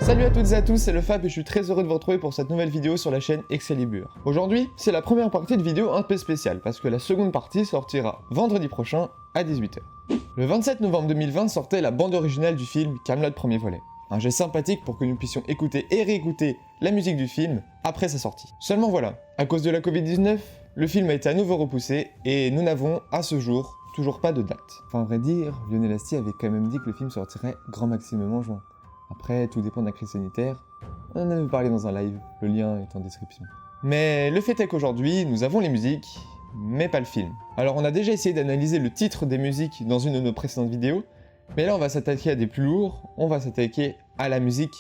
Salut à toutes et à tous, c'est le Fab et je suis très heureux de vous retrouver pour cette nouvelle vidéo sur la chaîne Excalibur. Aujourd'hui, c'est la première partie de vidéo un peu spéciale, parce que la seconde partie sortira vendredi prochain à 18 h. Le 27 novembre 2020 sortait la bande originale du film Kaamelott premier volet. Un geste sympathique pour que nous puissions écouter et réécouter la musique du film après sa sortie. Seulement voilà, à cause de la Covid-19, le film a été à nouveau repoussé et nous n'avons, à ce jour, toujours pas de date. Enfin, à vrai dire, Lionel Astier avait quand même dit que le film sortirait grand maximum en juin. Après, tout dépend de la crise sanitaire. On en avait parlé dans un live, le lien est en description. Mais le fait est qu'aujourd'hui, nous avons les musiques, mais pas le film. Alors on a déjà essayé d'analyser le titre des musiques dans une de nos précédentes vidéos, mais là on va s'attaquer à des plus lourds, on va s'attaquer à la musique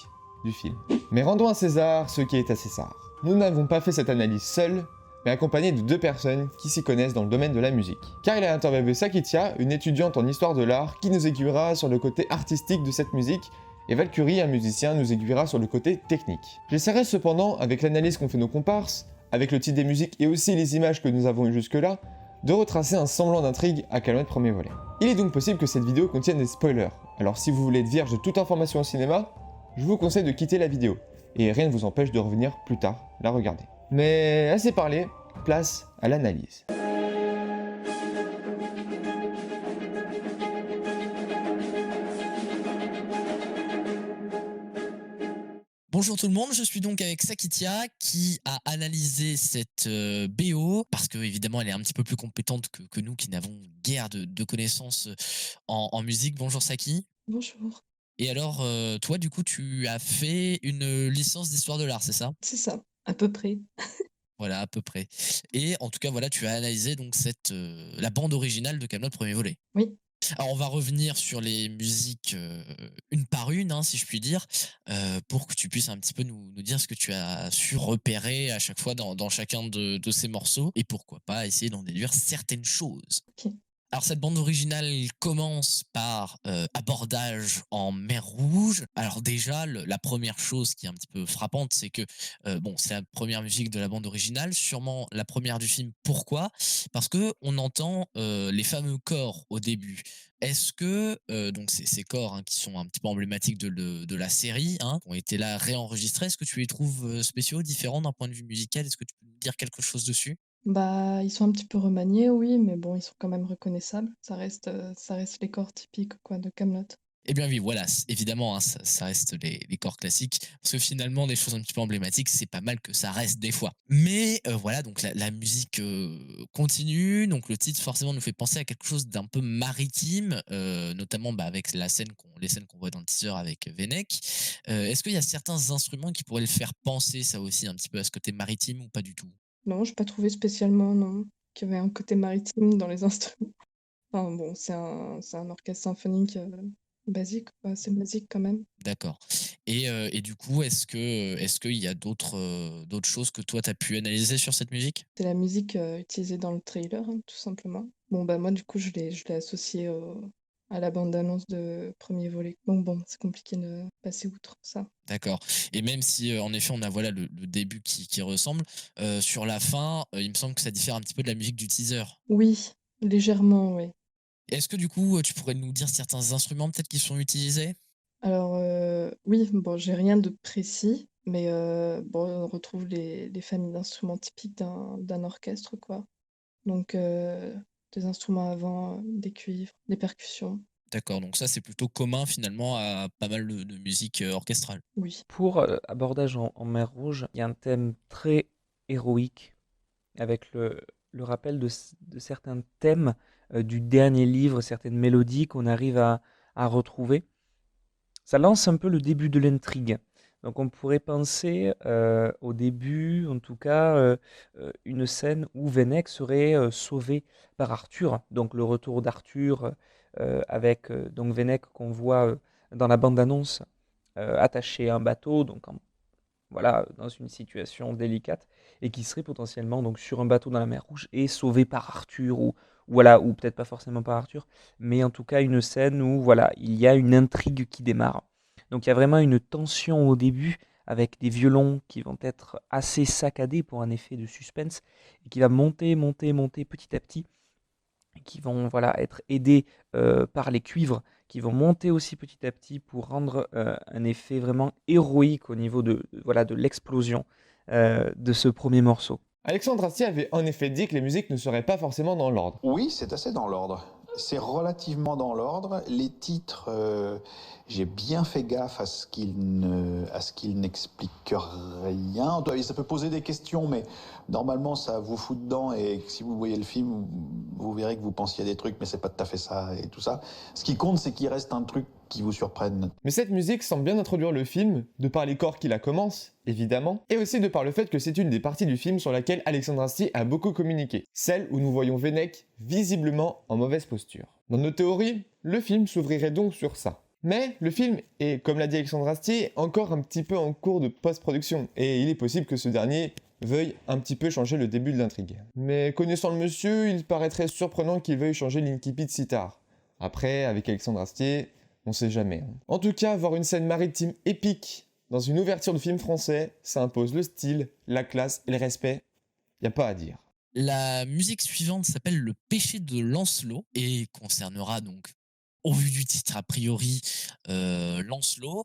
du film. Mais rendons à César ce qui est à César. Nous n'avons pas fait cette analyse seuls, mais accompagnés de deux personnes qui s'y connaissent dans le domaine de la musique. Car il a interviewé Sakitia, une étudiante en histoire de l'art, qui nous aiguillera sur le côté artistique de cette musique, et Valkyrie, un musicien, nous aiguillera sur le côté technique. J'essaierai cependant, avec l'analyse qu'ont fait nos comparses, avec le titre des musiques et aussi les images que nous avons eues jusque-là, de retracer un semblant d'intrigue à Kaamelott premier volet. Il est donc possible que cette vidéo contienne des spoilers, alors si vous voulez être vierge de toute information au cinéma, je vous conseille de quitter la vidéo, et rien ne vous empêche de revenir plus tard la regarder. Mais assez parlé, place à l'analyse. Bonjour tout le monde, je suis donc avec Sakitia qui a analysé cette BO parce que évidemment elle est un petit peu plus compétente que nous qui n'avons guère de connaissances en musique. Bonjour Saki. Bonjour. Et alors toi du coup tu as fait une licence d'histoire de l'art, c'est ça? C'est ça, à peu près. Voilà à peu près. Et en tout cas voilà tu as analysé donc cette la bande originale de Kaamelott premier volet. Oui. Alors on va revenir sur les musiques, une par une, hein, si je puis dire, pour que tu puisses un petit peu nous dire ce que tu as su repérer à chaque fois dans chacun de ces morceaux et pourquoi pas essayer d'en déduire certaines choses. OK. Alors cette bande originale commence par, abordage en mer Rouge. Alors déjà la première chose qui est un petit peu frappante, c'est que, bon, c'est la première musique de la bande originale, sûrement la première du film. Pourquoi? Parce qu'on entend, les fameux cors au début. Est-ce que, donc ces cors, hein, qui sont un petit peu emblématiques de la série, hein, qui ont été là réenregistrés, est-ce que tu les trouves, spéciaux, différents d'un point de vue musical? Est-ce que tu peux nous dire quelque chose dessus? Bah, ils sont un petit peu remaniés, oui, mais bon, ils sont quand même reconnaissables. Ça reste les corps typiques, quoi, de Kaamelott. Eh bien oui, voilà, évidemment, hein, ça reste les corps classiques, parce que finalement, des choses un petit peu emblématiques, c'est pas mal que ça reste des fois. Mais voilà, donc la musique continue, donc le titre forcément nous fait penser à quelque chose d'un peu maritime, notamment bah, avec les scènes qu'on voit dans le teaser avec Vennec. Est-ce qu'il y a certains instruments qui pourraient le faire penser, ça aussi, un petit peu à ce côté maritime ou pas du tout? Non, j'ai pas trouvé spécialement, non, qu'il y avait un côté maritime dans les instruments. Enfin bon, c'est un orchestre symphonique, basique, quoi, assez basique quand même. D'accord. Et du coup, est-ce qu'il y a d'autres choses que toi, tu as pu analyser sur cette musique? C'est la musique, utilisée dans le trailer, hein, tout simplement. Bon, bah, moi, du coup, je l'ai associée à la bande annonce de premier volet. Donc bon, c'est compliqué de passer outre ça. D'accord. Et même si, en effet, on a voilà le début qui ressemble, sur la fin, il me semble que ça diffère un petit peu de la musique du teaser. Oui, légèrement, oui. Est-ce que du coup, tu pourrais nous dire certains instruments peut-être qui sont utilisés? Alors, oui, bon, j'ai rien de précis, mais bon, on retrouve les familles d'instruments typiques d'un orchestre, quoi. Donc des instruments à vent, des cuivres, des percussions, D'accord, donc ça, c'est plutôt commun finalement à pas mal de musique, orchestrale. oui. Pour, Abordage en mer Rouge, il y a un thème très héroïque avec le rappel de certains thèmes, du dernier livre, certaines mélodies qu'on arrive à retrouver. Ça lance un peu le début de l'intrigue. Donc on pourrait penser, au début, en tout cas, une scène où Vennec serait, sauvé par Arthur. Donc le retour d'Arthur, avec, donc Vennec qu'on voit, dans la bande annonce, attaché à un bateau, donc voilà, dans une situation délicate et qui serait potentiellement donc sur un bateau dans la mer Rouge et sauvé par Arthur ou voilà, ou peut-être pas forcément par Arthur, mais en tout cas une scène où voilà, il y a une intrigue qui démarre. Donc il y a vraiment une tension au début avec des violons qui vont être assez saccadés pour un effet de suspense et qui va monter, monter, monter petit à petit, et qui vont voilà être aidés par les cuivres qui vont monter aussi petit à petit pour rendre un effet vraiment héroïque au niveau voilà, de l'explosion de ce premier morceau. Alexandre Astier avait en effet dit que les musiques ne seraient pas forcément dans l'ordre. Oui, c'est assez dans l'ordre. C'est relativement dans l'ordre. Les titres, j'ai bien fait gaffe à ce qu'ils n'expliquent rien. Ça peut poser des questions, mais normalement, ça vous fout dedans. Et si vous voyez le film, vous verrez que vous pensiez à des trucs, mais c'est pas tout à fait ça et tout ça. Ce qui compte, c'est qu'il reste un truc qui vous surprenne. Mais cette musique semble bien introduire le film, de par les corps qui la commencent, évidemment, et aussi de par le fait que c'est une des parties du film sur laquelle Alexandre Astier a beaucoup communiqué, celle où nous voyons Vennec visiblement en mauvaise posture. Dans nos théories, le film s'ouvrirait donc sur ça. Mais le film est, comme l'a dit Alexandre Astier, encore un petit peu en cours de post-production, et il est possible que ce dernier veuille un petit peu changer le début de l'intrigue. Mais connaissant le monsieur, il paraîtrait surprenant qu'il veuille changer l'incipit si tard. Après, avec Alexandre Astier, on sait jamais. En tout cas, voir une scène maritime épique dans une ouverture de film français, ça impose le style, la classe et le respect. Y a pas à dire. La musique suivante s'appelle Le péché de Lancelot et concernera donc, au vu du titre a priori, Lancelot.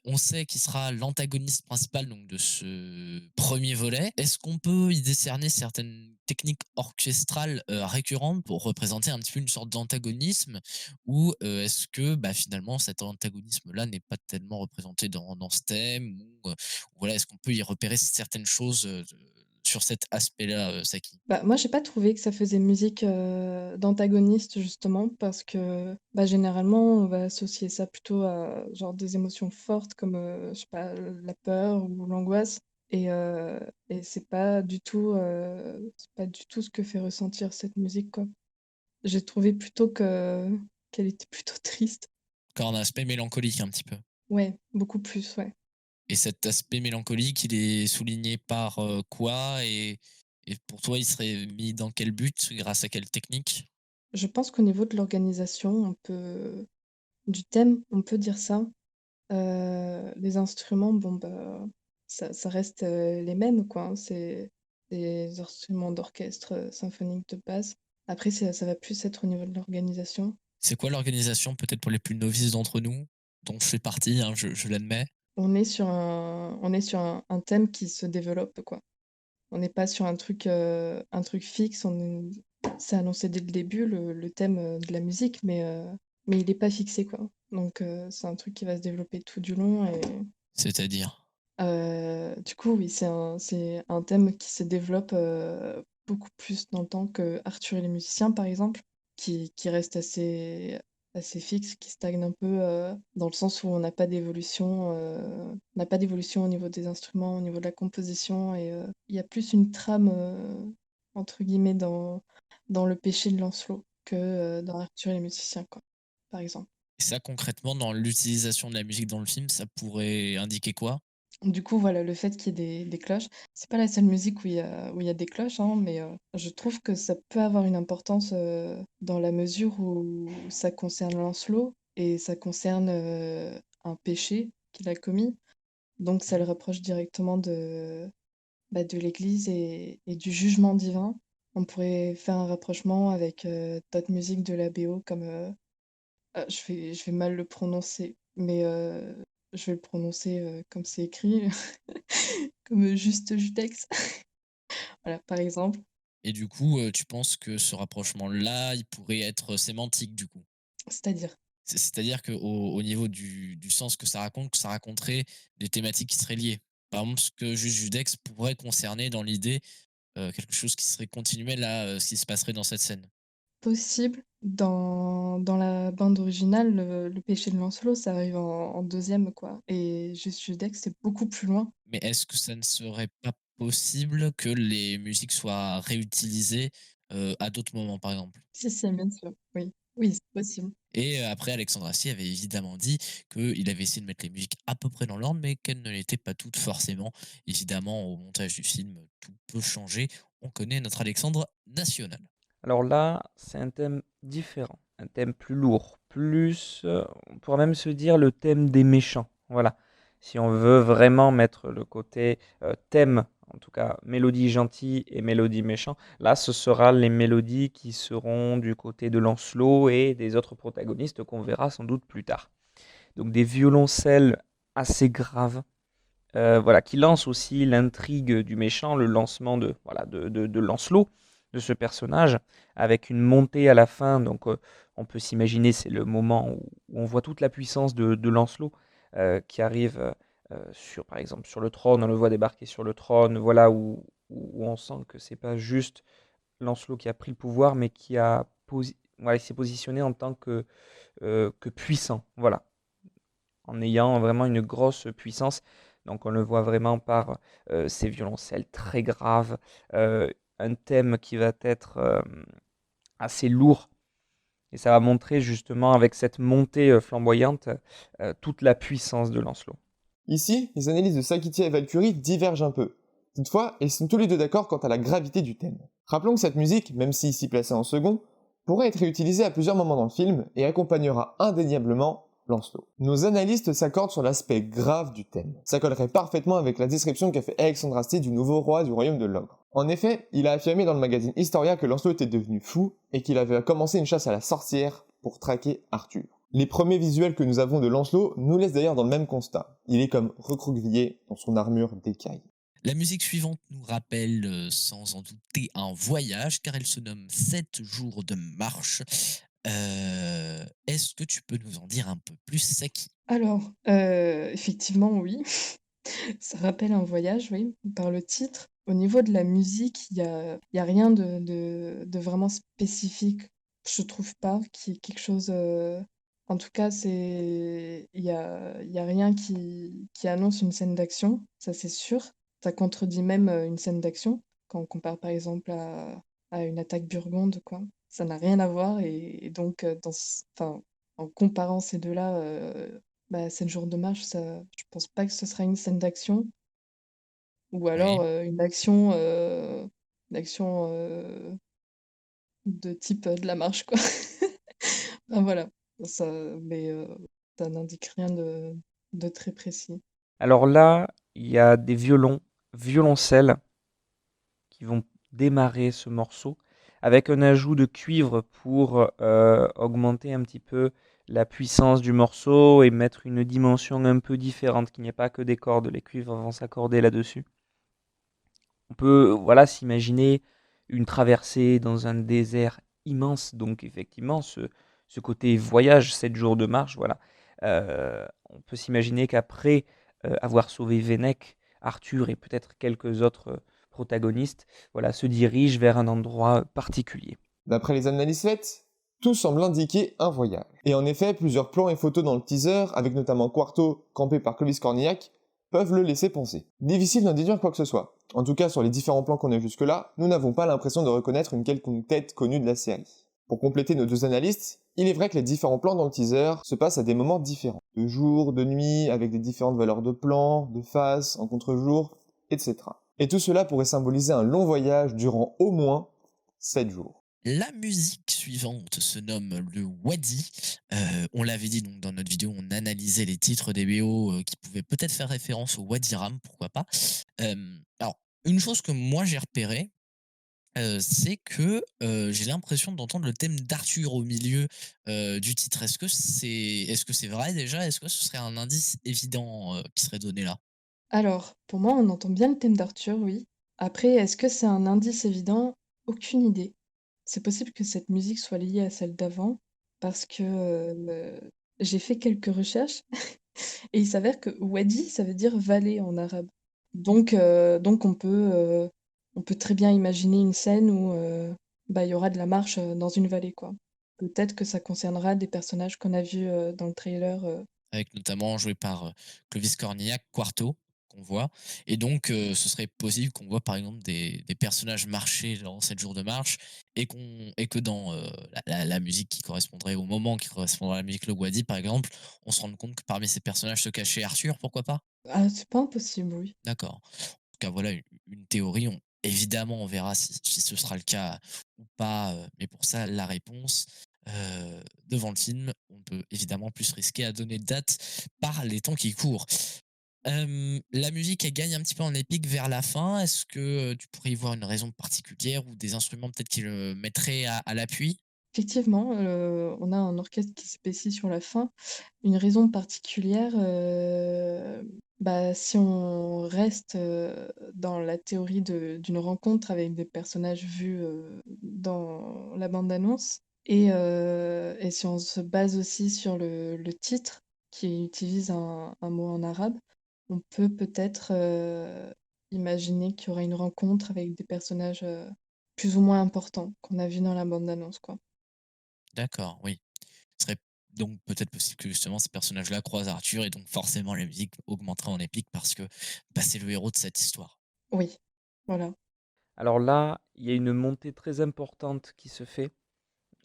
On sait qu'il sera l'antagoniste principal donc de ce premier volet. Est-ce qu'on peut y décerner certaines techniques orchestrales récurrentes pour représenter un petit peu une sorte d'antagonisme, ou est-ce que finalement cet antagonisme-là n'est pas tellement représenté dans ce thème, ou voilà, est-ce qu'on peut y repérer certaines choses sur cet aspect-là, Saki? Moi, j'ai pas trouvé que ça faisait musique d'antagoniste, justement, parce que généralement, on va associer ça plutôt à genre des émotions fortes comme, je sais pas, la peur ou l'angoisse. Et c'est pas du tout ce que fait ressentir cette musique, quoi. J'ai trouvé plutôt qu'elle était plutôt triste. Encore un aspect mélancolique un petit peu. Ouais, beaucoup plus, ouais. Et cet aspect mélancolique, il est souligné par quoi, et pour toi, il serait mis dans quel but, grâce à quelle technique? Je pense qu'au niveau de l'organisation, du thème, on peut dire ça. Les instruments, ça reste les mêmes, quoi, hein. C'est des instruments d'orchestre symphonique de base. Après, ça va plus être au niveau de l'organisation. C'est quoi l'organisation, peut-être pour les plus novices d'entre nous, dont je fais partie, hein, je l'admets? On est sur un thème qui se développe, quoi. On n'est pas sur un truc fixe. C'est annoncé dès le début, le thème de la musique, mais il n'est pas fixé, quoi. Donc, c'est un truc qui va se développer tout du long. Et C'est-à-dire? du coup, oui, c'est un thème qui se développe beaucoup plus dans le temps que Arthur et les musiciens, par exemple, qui reste assez fixe, qui stagne un peu dans le sens où on n'a pas d'évolution au niveau des instruments, au niveau de la composition, et il y a plus une trame, entre guillemets, dans le péché de Lancelot que dans Arthur et les musiciens, quoi, par exemple. Et ça, concrètement, dans l'utilisation de la musique dans le film, ça pourrait indiquer quoi? Du coup, voilà, le fait qu'il y ait des cloches, c'est pas la seule musique où il y a des cloches, hein, mais je trouve que ça peut avoir une importance dans la mesure où ça concerne Lancelot et ça concerne un péché qu'il a commis. Donc, ça le rapproche directement de l'Église et du jugement divin. On pourrait faire un rapprochement avec d'autres musiques de la BO comme je vais mal le prononcer, mais je vais le prononcer comme c'est écrit, comme Juste Judex. Voilà, par exemple. Et du coup, tu penses que ce rapprochement-là, il pourrait être sémantique, du coup? C'est-à-dire, C'est-à-dire qu'au niveau du sens que ça raconte, que ça raconterait des thématiques qui seraient liées. Par exemple, ce que Juste Judex pourrait concerner dans l'idée, quelque chose qui serait continuel à ce qui se passerait dans cette scène. possible, dans la bande originale, le péché de Lancelot, ça arrive en deuxième, quoi. Et Juste Judex, c'est beaucoup plus loin. Mais est-ce que ça ne serait pas possible que les musiques soient réutilisées à d'autres moments, par exemple? Si, si, bien sûr, oui. Oui, c'est possible. Et après, Alexandre Astier avait évidemment dit qu'il avait essayé de mettre les musiques à peu près dans l'ordre, mais qu'elles ne l'étaient pas toutes forcément. Évidemment, au montage du film, tout peut changer. On connaît notre Alexandre national. Alors là, c'est un thème différent, un thème plus lourd, plus, on pourrait même se dire le thème des méchants. Voilà. Si on veut vraiment mettre le côté thème en tout cas mélodie gentille et mélodie méchant. Là, ce sera les mélodies qui seront du côté de Lancelot et des autres protagonistes qu'on verra sans doute plus tard. Donc des violoncelles assez graves, voilà, qui lancent aussi l'intrigue du méchant, le lancement de, voilà, de Lancelot, de ce personnage, avec une montée à la fin. Donc on peut s'imaginer, c'est le moment où on voit toute la puissance de Lancelot qui arrive sur, par exemple, sur le trône, on le voit débarquer sur le trône, voilà, où on sent que c'est pas juste Lancelot qui a pris le pouvoir, mais qui a voilà, il s'est positionné en tant que puissant, voilà, en ayant vraiment une grosse puissance. Donc on le voit vraiment par ces violoncelles très graves, un thème qui va être assez lourd. Et ça va montrer justement avec cette montée flamboyante toute la puissance de Lancelot. Ici, les analyses de Sakitier et Valkyrie divergent un peu. Toutefois, ils sont tous les deux d'accord quant à la gravité du thème. Rappelons que cette musique, même si ici placée en second, pourrait être réutilisée à plusieurs moments dans le film et accompagnera indéniablement Lancelot. Nos analystes s'accordent sur l'aspect grave du thème. Ça collerait parfaitement avec la description qu'a fait Alexandre Astier du nouveau roi du royaume de l'ogre. En effet, il a affirmé dans le magazine Historia que Lancelot était devenu fou et qu'il avait commencé une chasse à la sorcière pour traquer Arthur. Les premiers visuels que nous avons de Lancelot nous laissent d'ailleurs dans le même constat. Il est comme recroquevillé dans son armure d'écaille. La musique suivante nous rappelle sans en douter un voyage, car elle se nomme 7 jours de marche. Est-ce que tu peux nous en dire un peu plus, Saki? Alors, effectivement, oui. Ça rappelle un voyage, oui, par le titre. Au niveau de la musique, il y a rien de vraiment spécifique, je trouve pas, qui est quelque chose, en tout cas, il y a rien qui annonce une scène d'action, ça c'est sûr. Ça contredit même, une scène d'action, quand on compare par exemple à une attaque burgonde, quoi. Ça n'a rien à voir et donc, enfin, en comparant ces 2-là, bah, 7 jours de marche, ça je pense pas que ce sera une scène d'action ou alors, Oui. une action, de type, de la marche, quoi. Enfin voilà, ça mais, ça n'indique rien de très précis. Alors là, il y a des violoncelles qui vont démarrer ce morceau avec un ajout de cuivre pour augmenter un petit peu la puissance du morceau et mettre une dimension un peu différente, qu'il n'y ait pas que des cordes, les cuivres vont s'accorder là-dessus. On peut voilà, s'imaginer une traversée dans un désert immense, donc effectivement ce côté voyage, 7 jours de marche, voilà. On peut s'imaginer qu'après avoir sauvé Vennec, Arthur et peut-être quelques autres protagonistes, voilà, se dirigent vers un endroit particulier. D'après les analyses faites, tout semble indiquer un voyage. Et en effet, plusieurs plans et photos dans le teaser, avec notamment Quarto campé par Clovis Cornillac, peuvent le laisser penser. Difficile d'en déduire quoi que ce soit. En tout cas, sur les différents plans qu'on a jusque-là, nous n'avons pas l'impression de reconnaître une quelconque tête connue de la série. Pour compléter nos deux analystes, il est vrai que les différents plans dans le teaser se passent à des moments différents. De jour, de nuit, avec des différentes valeurs de plan, de face, en contre-jour, etc. Et tout cela pourrait symboliser un long voyage durant au moins 7 jours. La musique suivante se nomme le Wadi. On l'avait dit donc dans notre vidéo, on analysait les titres des BO qui pouvaient peut-être faire référence au Wadi Ram, pourquoi pas. Alors, une chose que moi j'ai repéré, c'est que j'ai l'impression d'entendre le thème d'Arthur au milieu du titre. Est-ce que c'est vrai déjà? Est-ce que ce serait un indice évident qui serait donné là? Alors, pour moi, on entend bien le thème d'Arthur, oui. Après, est-ce que c'est un indice évident? Aucune idée. C'est possible que cette musique soit liée à celle d'avant parce que, j'ai fait quelques recherches et il s'avère que Wadi, ça veut dire vallée en arabe. Donc on peut très bien imaginer une scène où, bah, il y aura de la marche, dans une vallée, quoi. Peut-être que ça concernera des personnages qu'on a vus, dans le trailer, Avec notamment joué par Clovis Cornillac, Quarto, qu'on voit. Et donc, ce serait possible qu'on voit par exemple des personnages marcher dans 7 jours de marche et que dans la musique qui correspondrait au moment qui correspondrait à la musique Le Guadi, par exemple, on se rende compte que parmi ces personnages se cachait Arthur, pourquoi pas? ah, c'est pas impossible, oui. D'accord. En tout cas, voilà une théorie. Évidemment, on verra si ce sera le cas ou pas. Mais pour ça, la réponse, devant le film, on peut évidemment plus risquer à donner de date par les temps qui courent. La musique, elle gagne un petit peu en épique vers la fin. Est-ce que, tu pourrais y voir une raison particulière ou des instruments peut-être qui le mettraient à l'appui? Effectivement, on a un orchestre qui s'épaissit sur la fin. Une raison particulière, bah, si on reste, dans la théorie d'une rencontre avec des personnages vus, dans la bande annonce et si on se base aussi sur le titre qui utilise un mot en arabe, on peut peut-être, imaginer qu'il y aura une rencontre avec des personnages, plus ou moins importants qu'on a vus dans la bande annonce, quoi. D'accord, oui. Ce serait donc peut-être possible que justement ces personnages-là croisent Arthur et donc forcément la musique augmenterait en épique parce que, bah, c'est le héros de cette histoire. Oui, voilà. Alors là, il y a une montée très importante qui se fait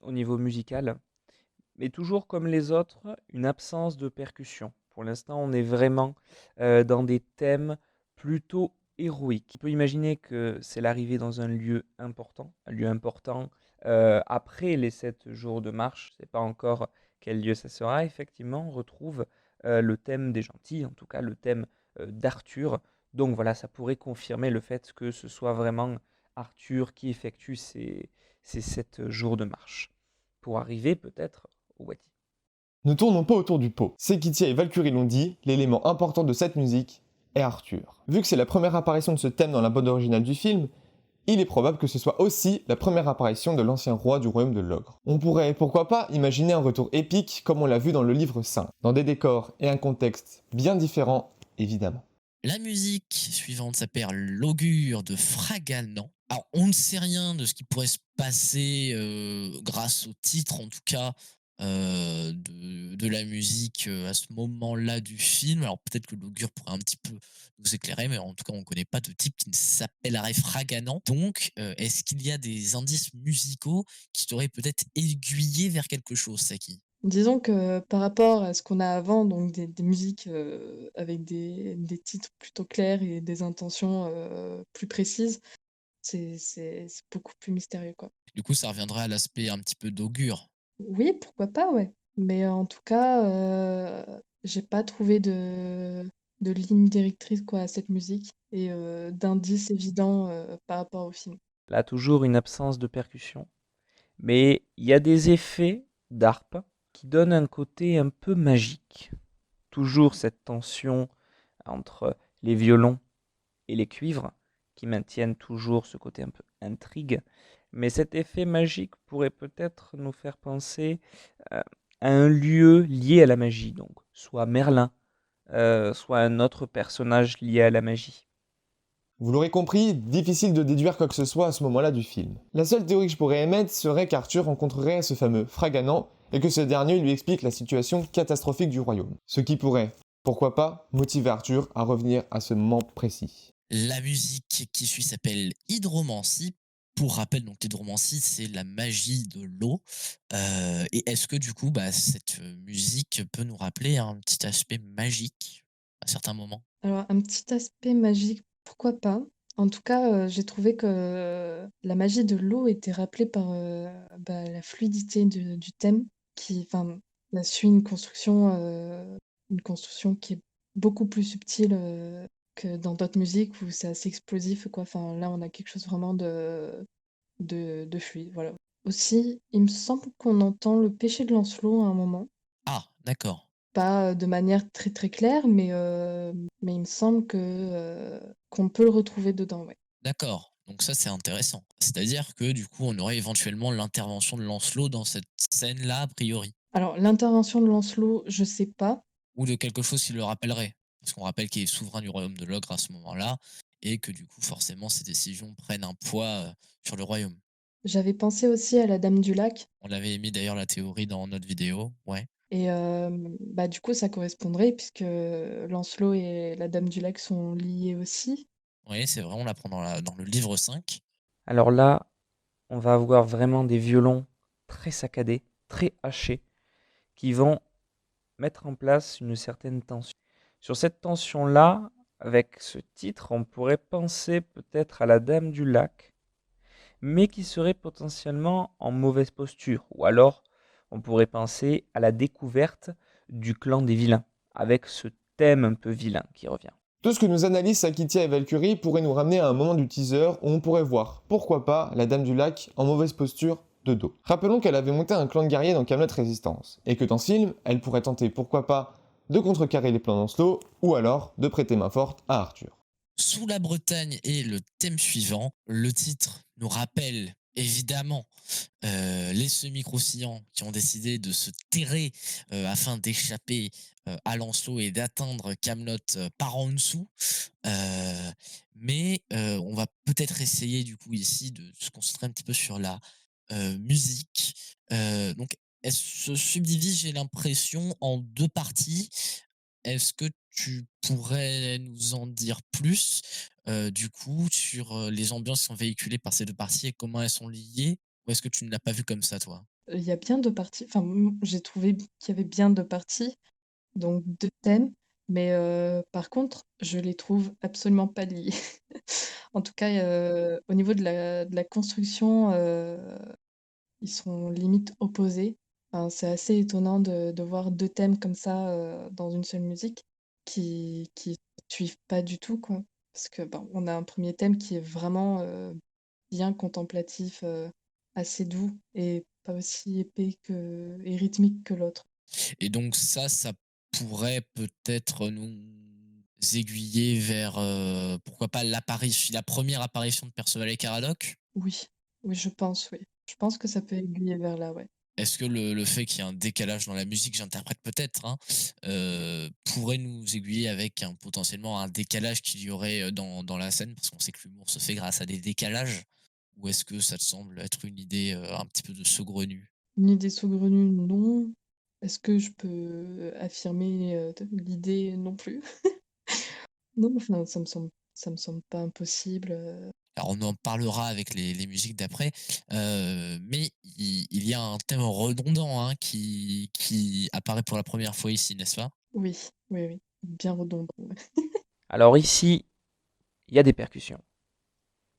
au niveau musical, mais toujours comme les autres, une absence de percussion. Pour l'instant, on est vraiment dans des thèmes plutôt héroïques. On peut imaginer que c'est l'arrivée dans un lieu important après les 7 jours de marche. Je ne sais pas encore quel lieu ça sera. Effectivement, on retrouve le thème des gentils, en tout cas le thème d'Arthur. Donc voilà, ça pourrait confirmer le fait que ce soit vraiment Arthur qui effectue ces 7 jours de marche pour arriver peut-être au Wadi. Ne tournons pas autour du pot. Sekitia et Valkyrie l'ont dit, l'élément important de cette musique est Arthur. Vu que c'est la première apparition de ce thème dans la bande originale du film, il est probable que ce soit aussi la première apparition de l'ancien roi du royaume de l'ogre. On pourrait, pourquoi pas, imaginer un retour épique comme on l'a vu dans le livre 5, dans des décors et un contexte bien différents, évidemment. La musique suivante s'appelle L'augure de Fraganan. Alors, on ne sait rien de ce qui pourrait se passer grâce au titre, en tout cas, de la musique à ce moment-là du film. Alors, peut-être que l'augure pourrait un petit peu nous éclairer, mais en tout cas, on ne connaît pas de type qui s'appellerait Fraganan. Donc, est-ce qu'il y a des indices musicaux qui t'auraient peut-être aiguillé vers quelque chose, Saki? Disons que par rapport à ce qu'on a avant, donc des musiques, avec des titres plutôt clairs et des intentions, plus précises, c'est beaucoup plus mystérieux, quoi. Du coup, ça reviendrait à l'aspect un petit peu d'augure. Oui, pourquoi pas, ouais. Mais en tout cas, j'ai pas trouvé de ligne directrice, quoi, à cette musique et d'indices évidents, par rapport au film. Là, toujours une absence de percussion, mais il y a des effets d'harpe qui donnent un côté un peu magique. Toujours cette tension entre les violons et les cuivres qui maintiennent toujours ce côté un peu intrigue. Mais cet effet magique pourrait peut-être nous faire penser à un lieu lié à la magie, donc soit Merlin, soit un autre personnage lié à la magie. Vous l'aurez compris, difficile de déduire quoi que ce soit à ce moment-là du film. La seule théorie que je pourrais émettre serait qu'Arthur rencontrerait ce fameux Fraganan et que ce dernier lui explique la situation catastrophique du royaume. Ce qui pourrait, pourquoi pas, motiver Arthur à revenir à ce moment précis. La musique qui suit s'appelle Hydromancie. Pour rappel, donc l'hydromancie, c'est la magie de l'eau. Et est-ce que du coup, bah, cette musique peut nous rappeler un petit aspect magique à certains moments? Alors un petit aspect magique, pourquoi pas? En tout cas, j'ai trouvé que la magie de l'eau était rappelée par, bah, la fluidité du thème qui enfin, on suit une construction qui est beaucoup plus subtile, que dans d'autres musiques où c'est assez explosif, quoi. Enfin, là, on a quelque chose vraiment de fluide, voilà. Aussi, il me semble qu'on entend le péché de Lancelot à un moment. Ah, d'accord. Pas, de manière très, très claire, mais il me semble qu'on peut le retrouver dedans, ouais. D'accord. Donc ça, c'est intéressant. C'est-à-dire que du coup, on aurait éventuellement l'intervention de Lancelot dans cette scène-là, a priori. Alors l'intervention de Lancelot, je sais pas. Ou de quelque chose qui le rappellerait. Parce qu'on rappelle qu'il est souverain du royaume de l'ogre à ce moment-là, et que du coup, forcément, ses décisions prennent un poids sur le royaume. J'avais pensé aussi à la Dame du Lac On avait émis d'ailleurs la théorie dans notre vidéo, ouais. et bah, du coup, ça correspondrait puisque Lancelot et la Dame du Lac sont liés aussi. Oui, c'est vrai, on l'apprend dans le livre 5. Alors là, on va avoir vraiment des violons très saccadés, très hachés, qui vont mettre en place une certaine tension. Sur cette tension-là, avec ce titre, on pourrait penser peut-être à la Dame du Lac, mais qui serait potentiellement en mauvaise posture. Ou alors, on pourrait penser à la découverte du clan des vilains, avec ce thème un peu vilain qui revient. Tout ce que nous analysent Sakitia et Valkyrie pourrait nous ramener à un moment du teaser où on pourrait voir, pourquoi pas, la Dame du Lac en mauvaise posture de dos. Rappelons qu'elle avait monté un clan de guerriers dans Camelot Résistance, et que dans ce film, elle pourrait tenter, pourquoi pas, de contrecarrer les plans d'Ancelot, ou alors de prêter main forte à Arthur. Sous la Bretagne est le thème suivant. Le titre nous rappelle évidemment les semi-croustillants qui ont décidé de se terrer afin d'échapper à Lancelot et d'atteindre Camelot par en dessous. Mais on va peut-être essayer du coup ici de se concentrer un petit peu sur la musique. Donc, elle se subdivise, j'ai l'impression, en deux parties. Est-ce que tu pourrais nous en dire plus, du coup, sur les ambiances qui sont véhiculées par ces deux parties et comment elles sont liées? Ou est-ce que tu ne l'as pas vu comme ça, toi? Il y a bien 2 parties, enfin, j'ai trouvé qu'il y avait bien 2 parties, donc 2 thèmes, mais par contre, je les trouve absolument pas liés. En tout cas, au niveau de la construction, ils sont limite opposés. Enfin, c'est assez étonnant de voir 2 thèmes comme ça, dans une seule musique qui suivent pas du tout, quoi. Parce que, ben, on a un premier thème qui est vraiment, bien contemplatif, assez doux et pas aussi épais et rythmique que l'autre. Et donc ça pourrait peut-être nous aiguiller vers, pourquoi pas la première apparition de Perceval et Caradoc? Oui, oui, je pense, oui. Je pense que ça peut aiguiller vers là, ouais. Est-ce que le fait qu'il y ait un décalage dans la musique, j'interprète peut-être, hein, pourrait nous aiguiller avec potentiellement un décalage qu'il y aurait dans la scène? Parce qu'on sait que l'humour se fait grâce à des décalages. Ou est-ce que ça te semble être une idée un petit peu de saugrenu? Une idée saugrenue, non. Est-ce que je peux affirmer, l'idée? Non plus. Non, enfin, ça me semble pas impossible, Alors on en parlera avec les musiques d'après, mais il y a un thème redondant hein, qui apparaît pour la première fois ici, n'est-ce pas? oui, oui, oui, bien redondant, ouais. Alors ici, il y a des percussions.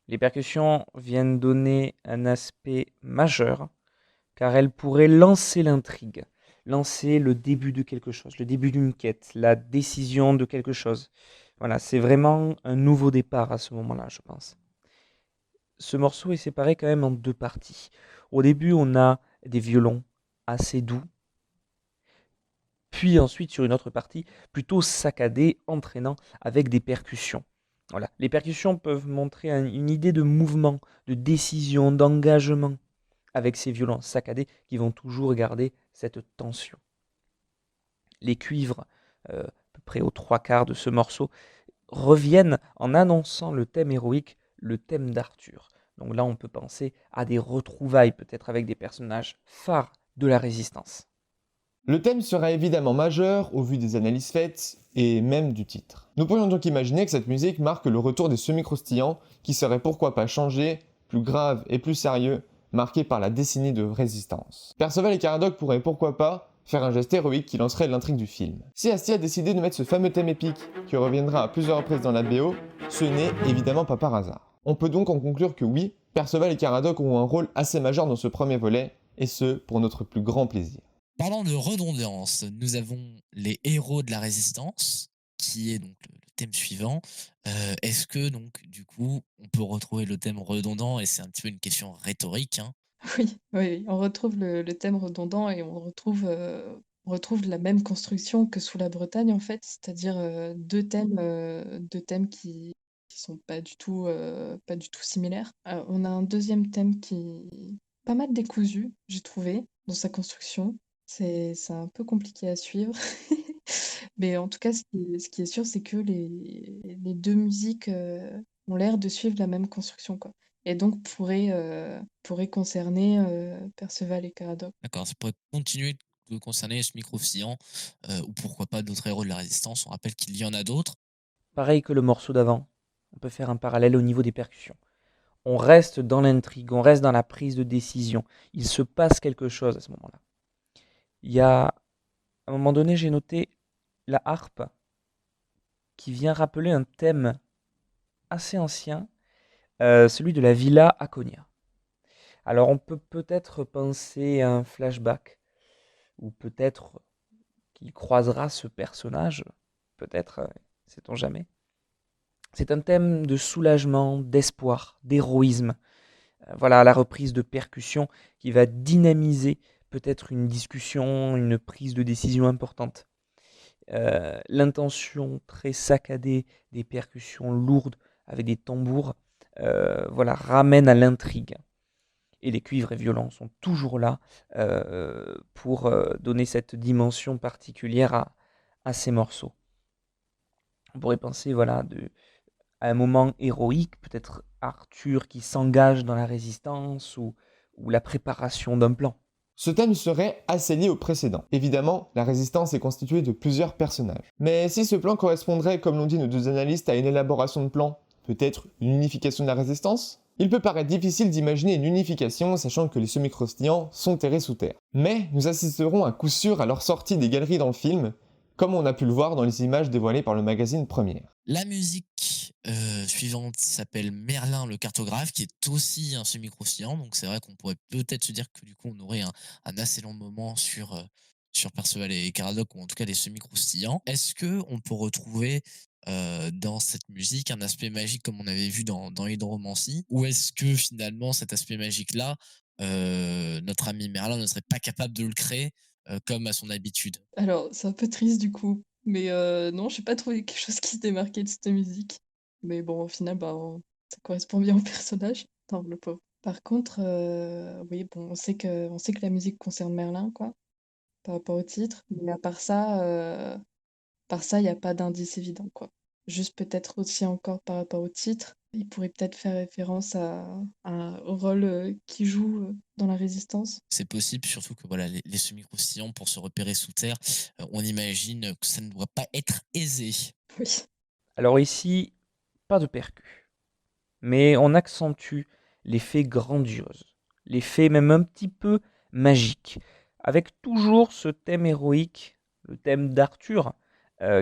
Les percussions viennent donner un aspect majeur car elles pourraient lancer l'intrigue, lancer le début de quelque chose, le début d'une quête, la décision de quelque chose. Voilà, c'est vraiment un nouveau départ à ce moment-là, je pense. Ce morceau est séparé quand même en deux parties. Au début, on a des violons assez doux, puis ensuite sur une autre partie, plutôt saccadée, entraînant avec des percussions. Voilà. Les percussions peuvent montrer une idée de mouvement, de décision, d'engagement, avec ces violons saccadés qui vont toujours garder cette tension. Les cuivres, à peu près aux trois quarts de ce morceau, reviennent en annonçant le thème héroïque, le thème d'Arthur. Donc là, on peut penser à des retrouvailles, peut-être avec des personnages phares de la Résistance. Le thème sera évidemment majeur au vu des analyses faites et même du titre. Nous pourrions donc imaginer que cette musique marque le retour des semi-croustillants qui seraient pourquoi pas changés, plus graves et plus sérieux, marqués par la décennie de résistance. Perceval et Caradoc pourraient pourquoi pas faire un geste héroïque qui lancerait l'intrigue du film. Si Astier a décidé de mettre ce fameux thème épique qui reviendra à plusieurs reprises dans la BO, ce n'est évidemment pas par hasard. On peut donc en conclure que oui, Perceval et Caradoc ont un rôle assez majeur dans ce premier volet, et ce, pour notre plus grand plaisir. Parlant de redondance, nous avons les héros de la résistance, qui est donc le thème suivant. Est-ce que donc du coup on peut retrouver le thème redondant et c'est un petit peu une question rhétorique, hein. Oui, oui, oui, on retrouve le thème redondant et on retrouve la même construction que sous la Bretagne, en fait, c'est-à-dire, 2 thèmes qui sont pas du tout similaires. On a un deuxième thème qui est pas mal décousu, j'ai trouvé, dans sa construction. C'est un peu compliqué à suivre. Mais en tout cas, ce qui est sûr, c'est que les 2 musiques, ont l'air de suivre la même construction, quoi. Et donc pourraient concerner, Perceval et Caradoc. D'accord, ça pourrait continuer de concerner ce micro-océan ou pourquoi pas d'autres héros de la résistance. On rappelle qu'il y en a d'autres. Pareil que le morceau d'avant, on peut faire un parallèle au niveau des percussions. On reste dans l'intrigue, on reste dans la prise de décision. Il se passe quelque chose à ce moment-là. Il y a, à un moment donné, j'ai noté la harpe qui vient rappeler un thème assez ancien, celui de la Villa Aconia. Alors on peut peut-être penser à un flashback, ou peut-être qu'il croisera ce personnage peut-être, sait-on jamais. C'est un thème de soulagement, d'espoir, d'héroïsme. Voilà, la reprise de percussion qui va dynamiser peut-être une discussion, une prise de décision importante. L'intention très saccadée des percussions lourdes avec des tambours, voilà, ramène à l'intrigue. Et les cuivres et violons sont toujours là pour donner cette dimension particulière à ces morceaux. On pourrait penser, voilà, à un moment héroïque, peut-être Arthur qui s'engage dans la résistance ou la préparation d'un plan. Ce thème serait assez lié au précédent. Évidemment, la résistance est constituée de plusieurs personnages. Mais si ce plan correspondrait, comme l'ont dit nos deux analystes, à une élaboration de plan, peut-être une unification de la résistance, il peut paraître difficile d'imaginer une unification sachant que les semi-croustillants sont terrés sous terre. Mais nous assisterons à coup sûr à leur sortie des galeries dans le film, comme on a pu le voir dans les images dévoilées par le magazine Première. La musique suivante s'appelle Merlin le cartographe, qui est aussi un semi-croustillant. Donc c'est vrai qu'on pourrait peut-être se dire que du coup on aurait un assez long moment sur Perceval et Caradoc, ou en tout cas des semi-croustillants. Est-ce que on peut retrouver dans cette musique un aspect magique comme on avait vu dans Hydromancie, ou est-ce que finalement cet aspect magique-là, notre ami Merlin ne serait pas capable de le créer comme à son habitude? Alors, c'est un peu triste du coup, mais non, j'ai pas trouvé quelque chose qui se démarquait de cette musique. Mais bon, au final, bah, ça correspond bien au personnage. Non, le pauvre. Par contre, oui, bon, on sait que la musique concerne Merlin, quoi, par rapport au titre. Mais par ça, il y a pas d'indice évident, quoi. Juste peut-être aussi encore par rapport au titre, il pourrait peut-être faire référence au rôle qu'il joue dans la Résistance. C'est possible, surtout que voilà, les semi-croustillants, pour se repérer sous terre, on imagine que ça ne doit pas être aisé. Oui. Alors ici, pas de percu, mais on accentue l'effet grandiose, l'effet même un petit peu magique, avec toujours ce thème héroïque, le thème d'Arthur,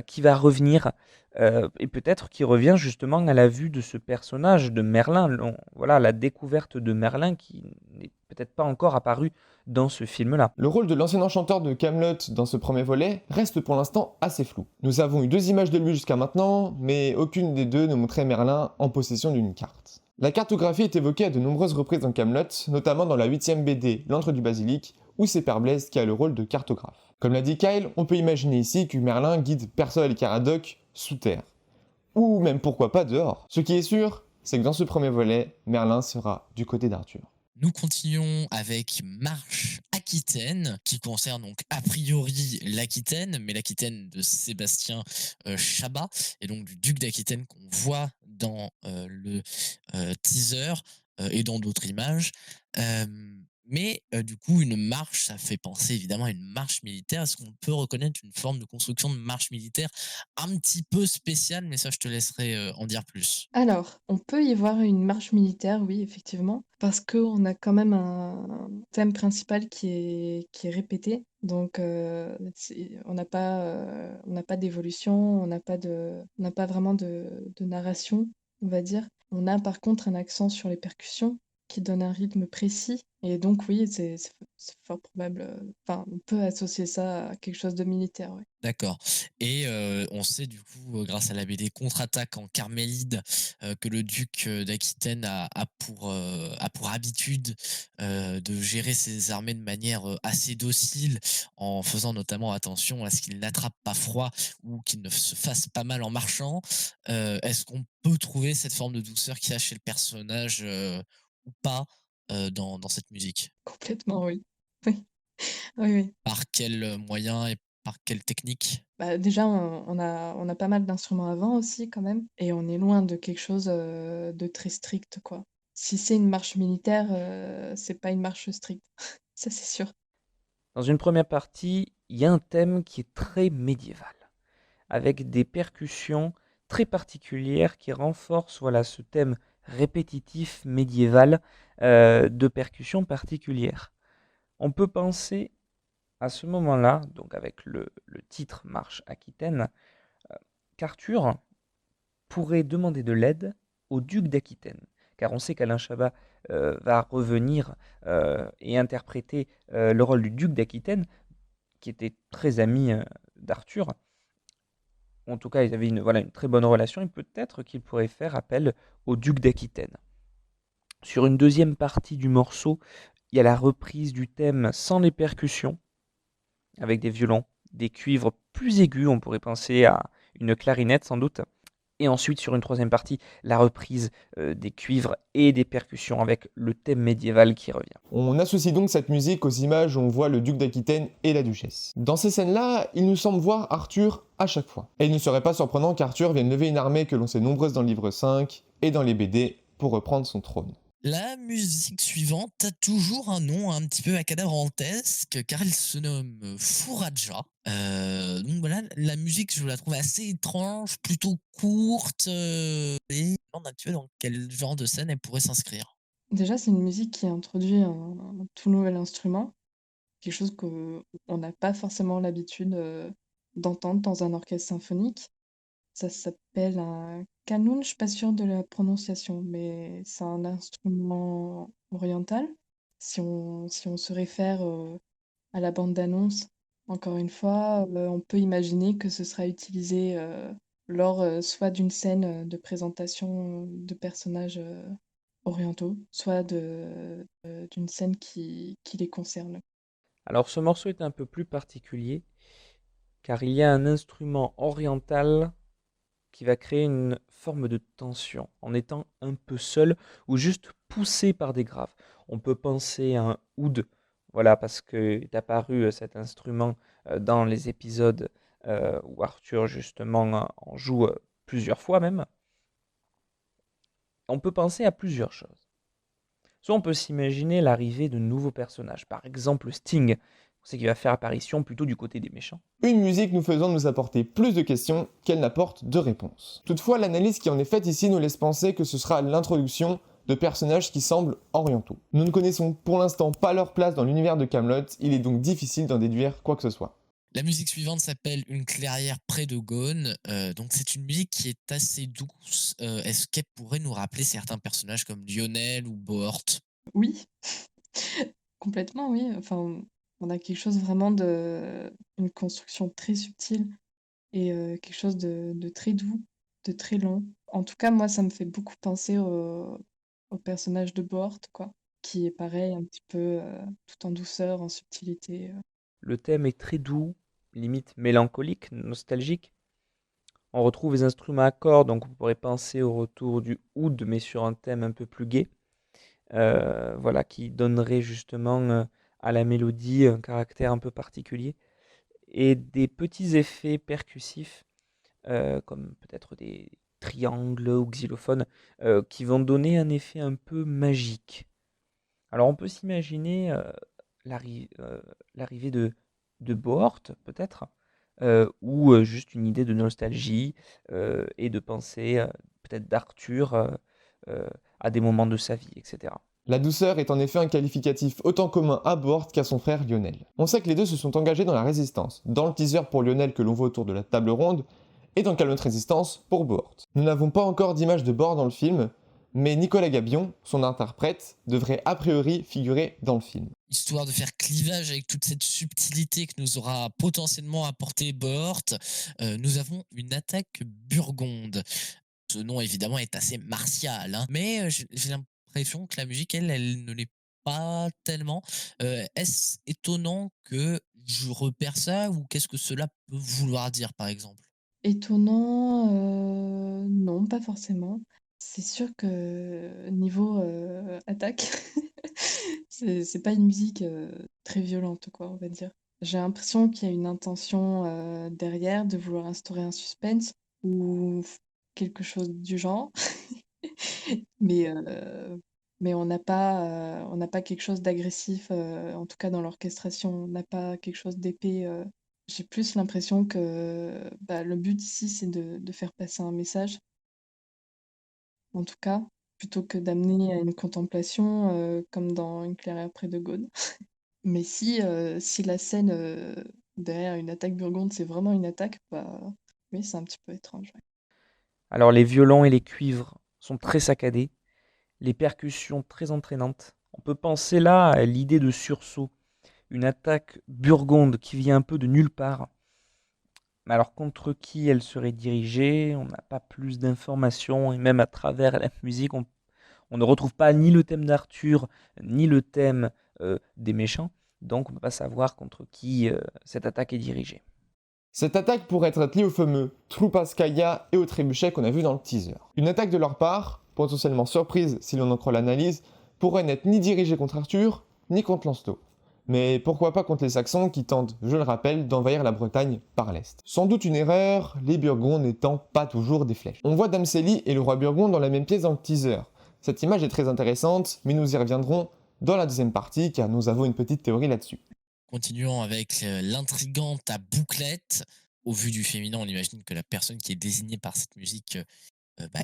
qui va revenir, et peut-être qui revient justement à la vue de ce personnage de Merlin, voilà, la découverte de Merlin qui n'est peut-être pas encore apparu dans ce film-là. Le rôle de l'ancien enchanteur de Camelot dans ce premier volet reste pour l'instant assez flou. Nous avons eu 2 images de lui jusqu'à maintenant, mais aucune des deux ne montrait Merlin en possession d'une carte. La cartographie est évoquée à de nombreuses reprises dans Camelot, notamment dans la 8ème BD, L'Antre du Basilic, où c'est Père Blaise qui a le rôle de cartographe. Comme l'a dit Kyle, on peut imaginer ici que Merlin guide Perceval et Caradoc sous terre. Ou même pourquoi pas dehors. Ce qui est sûr, c'est que dans ce premier volet, Merlin sera du côté d'Arthur. Nous continuons avec Marche Aquitaine, qui concerne donc a priori l'Aquitaine, mais l'Aquitaine de Sébastien Chabat, et donc du duc d'Aquitaine qu'on voit dans le teaser et dans d'autres images. Mais du coup, une marche, ça fait penser évidemment à une marche militaire. Est-ce qu'on peut reconnaître une forme de construction de marche militaire un petit peu spéciale? Mais ça, je te laisserai en dire plus. Alors, on peut y voir une marche militaire, oui, effectivement, parce qu'on a quand même un thème principal qui est répété. Donc, on n'a pas d'évolution, on n'a pas vraiment de narration, on va dire. On a par contre un accent sur les percussions qui donne un rythme précis. Et donc, oui, c'est fort probable. Enfin, on peut associer ça à quelque chose de militaire, ouais. D'accord. Et on sait du coup, grâce à la BD Contre-attaque en Carmélide, que le duc d'Aquitaine a pour habitude de gérer ses armées de manière assez docile, en faisant notamment attention à ce qu'il n'attrape pas froid ou qu'il ne se fasse pas mal en marchant. Est-ce qu'on peut trouver cette forme de douceur qu'il y a chez le personnage ou pas dans cette musique? Complètement, oui. Oui, oui, oui. Par quel moyen et par quelle technique? Bah, déjà, on a pas mal d'instruments à vent aussi quand même et on est loin de quelque chose, de très strict, quoi. Si c'est une marche militaire, c'est pas une marche stricte, ça c'est sûr. Dans une première partie, il y a un thème qui est très médiéval, avec des percussions très particulières qui renforcent voilà, ce thème répétitif médiéval de percussions particulières. On peut penser à ce moment-là, donc avec le titre Marche Aquitaine, qu'Arthur pourrait demander de l'aide au duc d'Aquitaine, car on sait qu'Alain Chabat va revenir et interpréter le rôle du duc d'Aquitaine, qui était très ami d'Arthur. ou en tout cas ils avaient une très bonne relation, et peut-être qu'il pourrait faire appel au duc d'Aquitaine. Sur une deuxième partie du morceau, il y a la reprise du thème sans les percussions, avec des violons, des cuivres plus aigus, on pourrait penser à une clarinette sans doute. Et ensuite, sur une troisième partie, la reprise des cuivres et des percussions avec le thème médiéval qui revient. On associe donc cette musique aux images où on voit le duc d'Aquitaine et la duchesse. Dans ces scènes-là, il nous semble voir Arthur à chaque fois. Et il ne serait pas surprenant qu'Arthur vienne lever une armée que l'on sait nombreuse dans le livre 5 et dans les BD pour reprendre son trône. La musique suivante a toujours un nom un petit peu macabrantesque, car elle se nomme Furaja. Donc voilà, la musique, je la trouve assez étrange, plutôt courte, et je me demande un petit peu dans quel genre de scène elle pourrait s'inscrire. Déjà, c'est une musique qui introduit un tout nouvel instrument, quelque chose qu'on n'a pas forcément l'habitude d'entendre dans un orchestre symphonique. Ça s'appelle un qanun, je suis pas sûre de la prononciation, mais c'est un instrument oriental. Si on se réfère à la bande-annonce, encore une fois, on peut imaginer que ce sera utilisé lors soit d'une scène de présentation de personnages orientaux, soit d'une scène qui les concerne. Alors ce morceau est un peu plus particulier, car il y a un instrument oriental qui va créer une forme de tension en étant un peu seul ou juste poussé par des graves. On peut penser à un oud, voilà, parce que est apparu cet instrument dans les épisodes où Arthur justement en joue plusieurs fois même. On peut penser à plusieurs choses. Soit on peut s'imaginer l'arrivée de nouveaux personnages, par exemple Sting, on sait qu'il va faire apparition plutôt du côté des méchants. Une musique nous faisant nous apporter plus de questions qu'elle n'apporte de réponses. Toutefois, l'analyse qui en est faite ici nous laisse penser que ce sera l'introduction de personnages qui semblent orientaux. Nous ne connaissons pour l'instant pas leur place dans l'univers de Camelot, il est donc difficile d'en déduire quoi que ce soit. La musique suivante s'appelle Une clairière près de Gaunes. Donc c'est une musique qui est assez douce. Est-ce qu'elle pourrait nous rappeler certains personnages comme Lionel ou Bohort? Oui, complètement, oui. Enfin, on a quelque chose vraiment une construction très subtile et quelque chose de très doux, de très lent. En tout cas, moi, ça me fait beaucoup penser au personnage de Bohort, quoi, qui est pareil, un petit peu tout en douceur, en subtilité. Le thème est très doux, limite mélancolique, nostalgique. On retrouve les instruments à cordes, donc on pourrait penser au retour du oud, mais sur un thème un peu plus gai, voilà, qui donnerait justement à la mélodie un caractère un peu particulier. Et des petits effets percussifs, comme peut-être des triangles ou xylophones, qui vont donner un effet un peu magique. Alors on peut s'imaginer l'arrivée de Bohort, peut-être, ou juste une idée de nostalgie et de penser peut-être d'Arthur à des moments de sa vie, etc. La douceur est en effet un qualificatif autant commun à Bohort qu'à son frère Lionel. On sait que les deux se sont engagés dans la résistance, dans le teaser pour Lionel que l'on voit autour de la table ronde, et dans Camelot Résistance pour Bohort. Nous n'avons pas encore d'image de Bohort dans le film, mais Nicolas Gabion, son interprète, devrait a priori figurer dans le film. Histoire de faire clivage avec toute cette subtilité que nous aura potentiellement apporté Bohort, nous avons une attaque burgonde. Ce nom, évidemment, est assez martial, hein, mais j'ai l'impression que la musique, elle ne l'est pas tellement. Est-ce étonnant que je repère ça ou qu'est-ce que cela peut vouloir dire, par exemple? Étonnant, non, pas forcément. C'est sûr que niveau attaque, c'est pas une musique très violente, quoi, on va dire. J'ai l'impression qu'il y a une intention derrière de vouloir instaurer un suspense ou quelque chose du genre. Mais, on n'a pas quelque chose d'agressif, en tout cas dans l'orchestration. On n'a pas quelque chose d'épais. J'ai plus l'impression que bah, le but ici, c'est de faire passer un message, en tout cas, plutôt que d'amener à une contemplation, comme dans Une clairière près de Gaunes. Mais si la scène derrière une attaque burgonde, c'est vraiment une attaque, bah oui, c'est un petit peu étrange. Ouais. Alors les violons et les cuivres sont très saccadés, les percussions très entraînantes. On peut penser là à l'idée de sursaut, une attaque burgonde qui vient un peu de nulle part, Alors contre qui elle serait dirigée, on n'a pas plus d'informations et même à travers la musique, on ne retrouve pas ni le thème d'Arthur, ni le thème des méchants, donc on ne peut pas savoir contre qui cette attaque est dirigée. Cette attaque pourrait être liée au fameux Troupaskaya et au trébuchet qu'on a vu dans le teaser. Une attaque de leur part, potentiellement surprise si l'on en croit l'analyse, pourrait n'être ni dirigée contre Arthur, ni contre Lancelot. Mais pourquoi pas contre les Saxons qui tentent, je le rappelle, d'envahir la Bretagne par l'est. Sans doute une erreur, les Burgondes n'étant pas toujours des flèches. On voit Dame Célie et le roi Burgonde dans la même pièce dans le teaser. Cette image est très intéressante, mais nous y reviendrons dans la deuxième partie car nous avons une petite théorie là-dessus. Continuons avec l'intrigante à bouclette. Au vu du féminin, on imagine que la personne qui est désignée par cette musique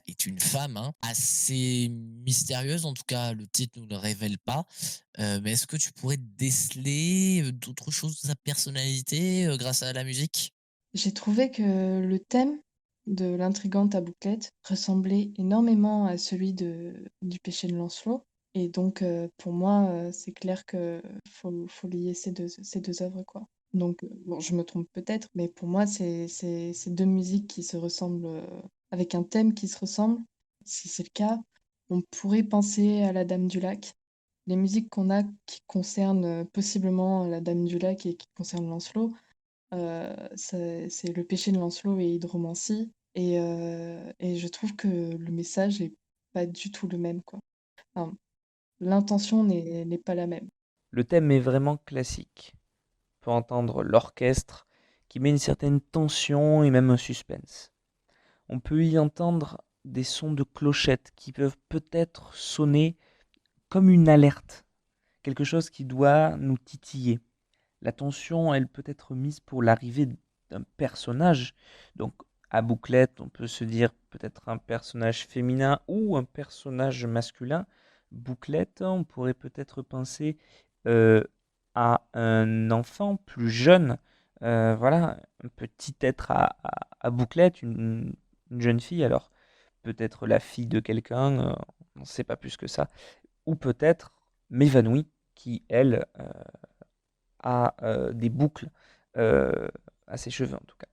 est une femme, hein, assez mystérieuse, en tout cas le titre ne nous le révèle pas. Mais est-ce que tu pourrais déceler d'autres choses de sa personnalité grâce à la musique? J'ai trouvé que le thème de l'intrigante à bouclette ressemblait énormément à celui du péché de Lancelot. Et donc, pour moi, c'est clair que faut lier ces deux œuvres, quoi. Donc, bon, je me trompe peut-être, mais pour moi, c'est deux musiques qui se ressemblent, avec un thème qui se ressemble. Si c'est le cas, on pourrait penser à la Dame du Lac. Les musiques qu'on a qui concernent possiblement la Dame du Lac et qui concernent Lancelot, c'est le péché de Lancelot et Hydromancie. Et je trouve que le message est pas du tout le même, quoi. Enfin, l'intention n'est pas la même. Le thème est vraiment classique. On peut entendre l'orchestre qui met une certaine tension et même un suspense. On peut y entendre des sons de clochettes qui peuvent peut-être sonner comme une alerte, quelque chose qui doit nous titiller. La tension, elle peut être mise pour l'arrivée d'un personnage. Donc, à Bouclette, on peut se dire peut-être un personnage féminin ou un personnage masculin. Bouclette, on pourrait peut-être penser euh, à un enfant plus jeune. Voilà, un petit être à Bouclette, une jeune fille. Alors, peut-être la fille de quelqu'un, on ne sait pas plus que ça. Ou peut-être M'évanouie, qui, elle, a des boucles à ses cheveux en tout cas.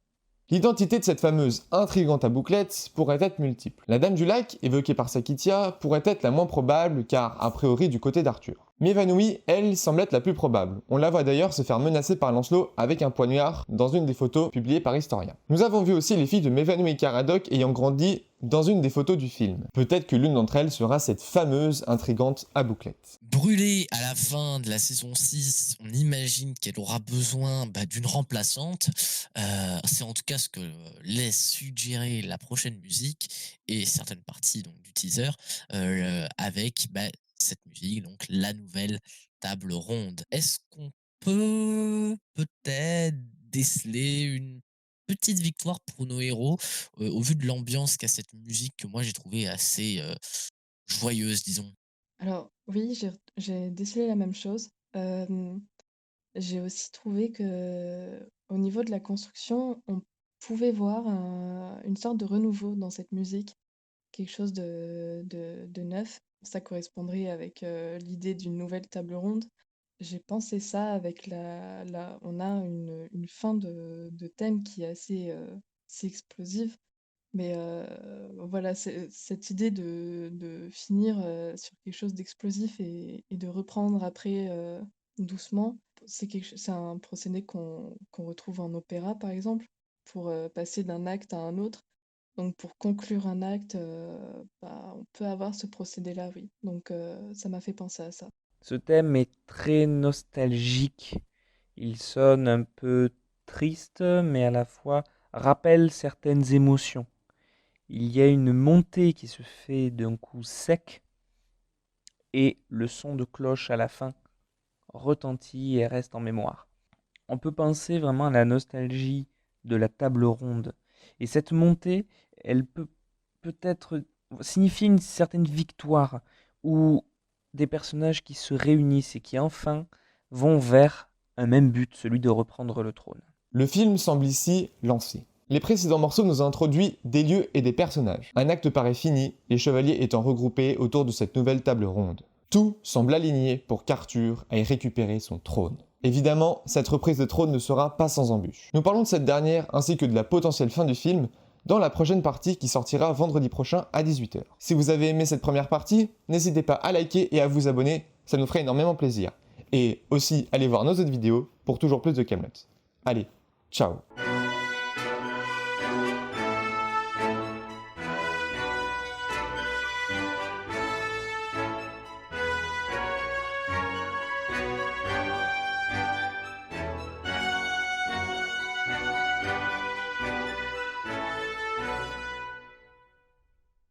L'identité de cette fameuse intrigante à bouclettes pourrait être multiple. La Dame du Lac, évoquée par Sakitia, pourrait être la moins probable car a priori du côté d'Arthur. M'évanouie, elle, semble être la plus probable. On la voit d'ailleurs se faire menacer par Lancelot avec un poignard dans une des photos publiées par Historia. Nous avons vu aussi les filles de M'évanouie et Caradoc ayant grandi dans une des photos du film. Peut-être que l'une d'entre elles sera cette fameuse intrigante à bouclettes. Brûlée à la fin de la saison 6, on imagine qu'elle aura besoin d'une remplaçante. C'est en tout cas ce que laisse suggérer la prochaine musique et certaines parties donc, du teaser avec cette musique, donc la nouvelle table ronde. Est-ce qu'on peut peut-être déceler une petite victoire pour nos héros au vu de l'ambiance qu'a cette musique que moi j'ai trouvé assez joyeuse, disons? Alors oui, j'ai décelé la même chose. J'ai aussi trouvé que au niveau de la construction, on pouvait voir une sorte de renouveau dans cette musique, quelque chose de neuf. Ça correspondrait avec l'idée d'une nouvelle table ronde. J'ai pensé ça avec on a une fin de thème qui est assez explosive. Mais voilà, cette idée de finir sur quelque chose d'explosif et de reprendre après doucement, c'est un procédé qu'on retrouve en opéra, par exemple, pour passer d'un acte à un autre. Donc pour conclure un acte, on peut avoir ce procédé-là, oui. Donc ça m'a fait penser à ça. Ce thème est très nostalgique. Il sonne un peu triste, mais à la fois rappelle certaines émotions. Il y a une montée qui se fait d'un coup sec et le son de cloche à la fin retentit et reste en mémoire. On peut penser vraiment à la nostalgie de la table ronde. Et cette montée, elle peut peut-être signifier une certaine victoire ou des personnages qui se réunissent et qui enfin vont vers un même but, celui de reprendre le trône. Le film semble ici lancé. Les précédents morceaux nous ont introduit des lieux et des personnages. Un acte paraît fini, les chevaliers étant regroupés autour de cette nouvelle table ronde. Tout semble aligné pour qu'Arthur aille récupérer son trône. Évidemment, cette reprise de trône ne sera pas sans embûches. Nous parlons de cette dernière ainsi que de la potentielle fin du film dans la prochaine partie qui sortira vendredi prochain à 18h. Si vous avez aimé cette première partie, n'hésitez pas à liker et à vous abonner, ça nous ferait énormément plaisir. Et aussi, allez voir nos autres vidéos pour toujours plus de Kaamelott. Allez, ciao!